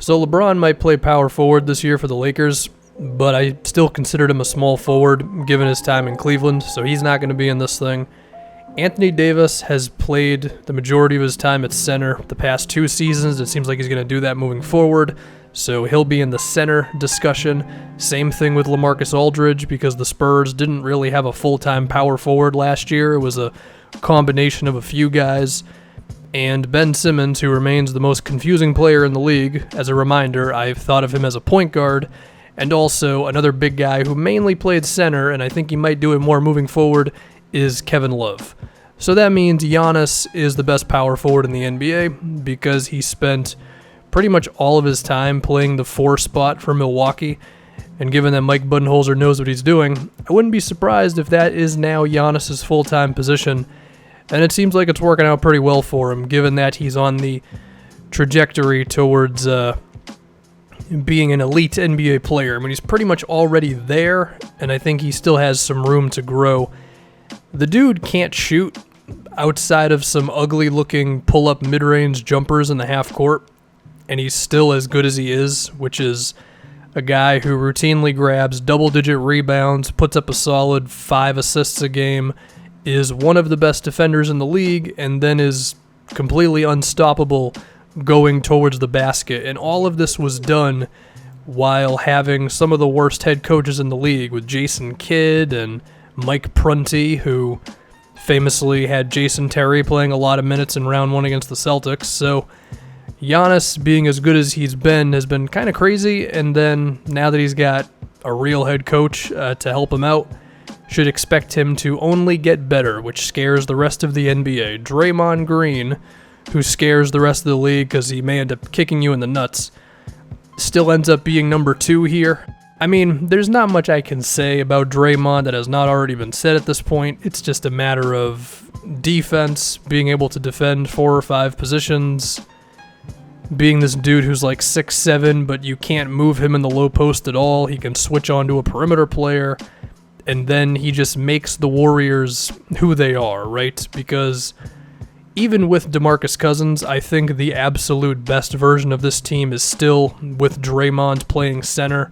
So LeBron might play power forward this year for the Lakers, but I still considered him a small forward given his time in Cleveland, so he's not going to be in this thing. Anthony Davis has played the majority of his time at center the past 2 seasons. It seems like he's going to do that moving forward, so he'll be in the center discussion. Same thing with Lamarcus Aldridge, because the Spurs didn't really have a full-time power forward last year. It was a combination of a few guys. And Ben Simmons, who remains the most confusing player in the league. As a reminder, I've thought of him as a point guard, and also another big guy who mainly played center, and I think he might do it more moving forward, is Kevin Love. So that means Giannis is the best power forward in the NBA because he spent pretty much all of his time playing the 4 spot for Milwaukee, and given that Mike Budenholzer knows what he's doing, I wouldn't be surprised if that is now Giannis's full-time position. And it seems like it's working out pretty well for him, given that he's on the trajectory towards being an elite NBA player. I mean, he's pretty much already there, and I think he still has some room to grow. The dude can't shoot outside of some ugly-looking pull-up mid-range jumpers in the half court, and he's still as good as he is, which is a guy who routinely grabs double-digit rebounds, puts up a solid 5 assists a game, is one of the best defenders in the league, and then is completely unstoppable going towards the basket. And all of this was done while having some of the worst head coaches in the league, with Jason Kidd and Mike Prunty, who famously had Jason Terry playing a lot of minutes in round 1 against the Celtics. So Giannis being as good as he's been has been kind of crazy, and then now that he's got a real head coach to help him out, should expect him to only get better, which scares the rest of the NBA. Draymond Green, who scares the rest of the league because he may end up kicking you in the nuts, still ends up being number 2 here. I mean, there's not much I can say about Draymond that has not already been said at this point. It's just a matter of defense, being able to defend 4 or 5 positions, being this dude who's like 6'7", but you can't move him in the low post at all. He can switch on to a perimeter player, and then he just makes the Warriors who they are, right? Because even with DeMarcus Cousins, I think the absolute best version of this team is still with Draymond playing center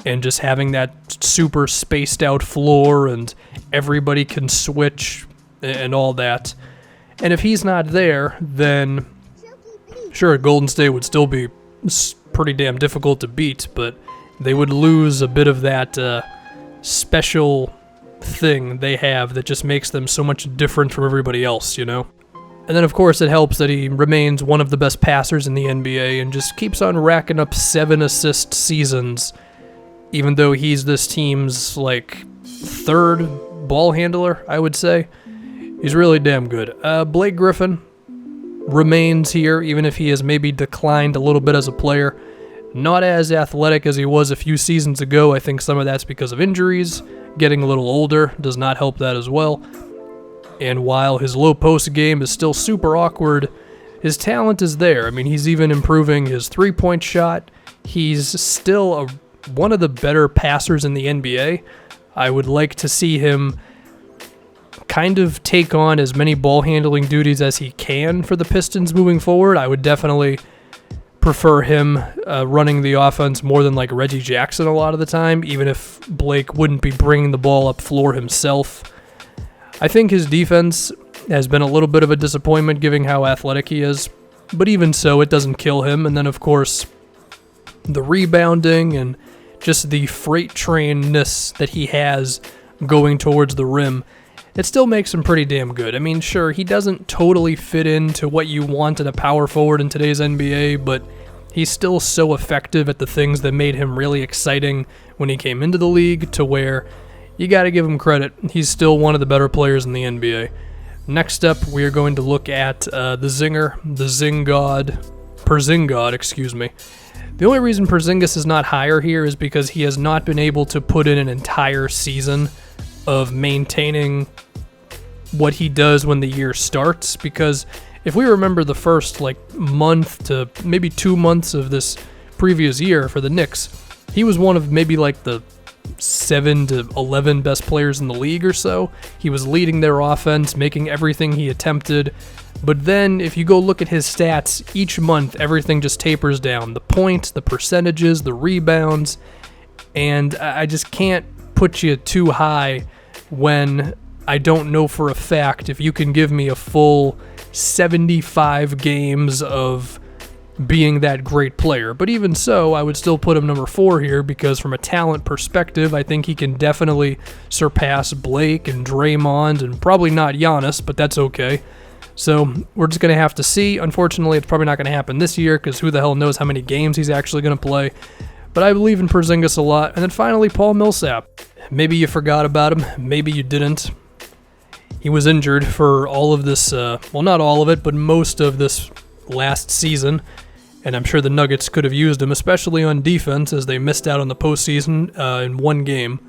and just having that super spaced out floor and everybody can switch and all that. And if he's not there, then sure, Golden State would still be pretty damn difficult to beat, but they would lose a bit of that special thing they have that just makes them so much different from everybody else, you know? And then, of course, it helps that he remains one of the best passers in the NBA and just keeps on racking up 7 assist seasons, even though he's this team's, like, 3rd ball handler, I would say. He's really damn good. Blake Griffin remains here, even if he has maybe declined a little bit as a player. Not as athletic as he was a few seasons ago. I think some of that's because of injuries. Getting a little older does not help that as well. And while his low post game is still super awkward, his talent is there. I mean, he's even improving his 3-point shot. He's still one of the better passers in the NBA. I would like to see him kind of take on as many ball handling duties as he can for the Pistons moving forward. I would definitely prefer him running the offense more than like Reggie Jackson a lot of the time, even if Blake wouldn't be bringing the ball up floor himself. I think his defense has been a little bit of a disappointment given how athletic he is, but even so, it doesn't kill him. And then, of course, the rebounding and just the freight train-ness that he has going towards the rim, it still makes him pretty damn good. I mean, sure, he doesn't totally fit into what you want in a power forward in today's NBA, but he's still so effective at the things that made him really exciting when he came into the league, to where you got to give him credit. He's still one of the better players in the NBA. Next up, we are going to look at the Zinger, the Zing God, Porzingis, excuse me. The only reason Porzingis is not higher here is because he has not been able to put in an entire season of maintaining what he does when the year starts, because if we remember the first month to maybe 2 months of this previous year for the Knicks, he was one of maybe the 7 to 11 best players in the league or so. He was leading their offense, making everything he attempted. But then if you go look at his stats, each month everything just tapers down. The points, the percentages, the rebounds, and I just can't put you too high when I don't know for a fact if you can give me a full 75 games of being that great player. But even so, I would still put him number 4 here because from a talent perspective, I think he can definitely surpass Blake and Draymond and probably not Giannis, but that's okay. So we're just going to have to see. Unfortunately, it's probably not going to happen this year because who the hell knows how many games he's actually going to play. But I believe in Porzingis a lot. And then finally, Paul Millsap. Maybe you forgot about him. Maybe you didn't. He was injured for all of this, well, not all of it, but most of this last season. And I'm sure the Nuggets could have used him, especially on defense, as they missed out on the postseason in one game.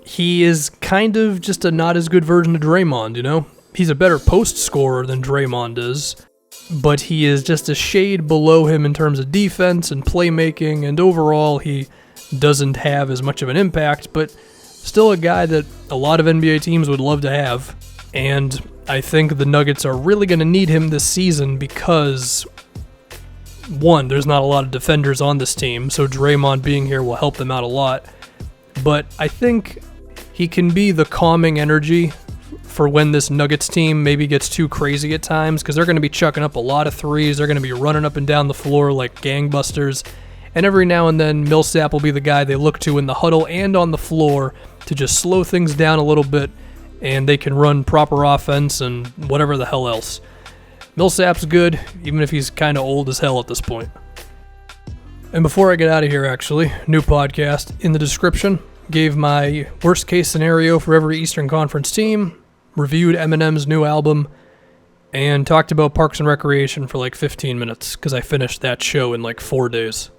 He is kind of just a not as good version of Draymond, you know? He's a better post scorer than Draymond is, but he is just a shade below him in terms of defense and playmaking, and overall he doesn't have as much of an impact, but still a guy that a lot of NBA teams would love to have. And I think the Nuggets are really going to need him this season because, one, there's not a lot of defenders on this team, so Draymond being here will help them out a lot. But I think he can be the calming energy for when this Nuggets team maybe gets too crazy at times, because they're going to be chucking up a lot of threes. They're going to be running up and down the floor like gangbusters. And every now and then, Millsap will be the guy they look to in the huddle and on the floor to just slow things down a little bit, and they can run proper offense and whatever the hell else. Millsap's good, even if he's kind of old as hell at this point. And before I get out of here, actually, new podcast in the description. Gave my worst case scenario for every Eastern Conference team, reviewed Eminem's new album, and talked about Parks and Recreation for like 15 minutes because I finished that show in like 4 days.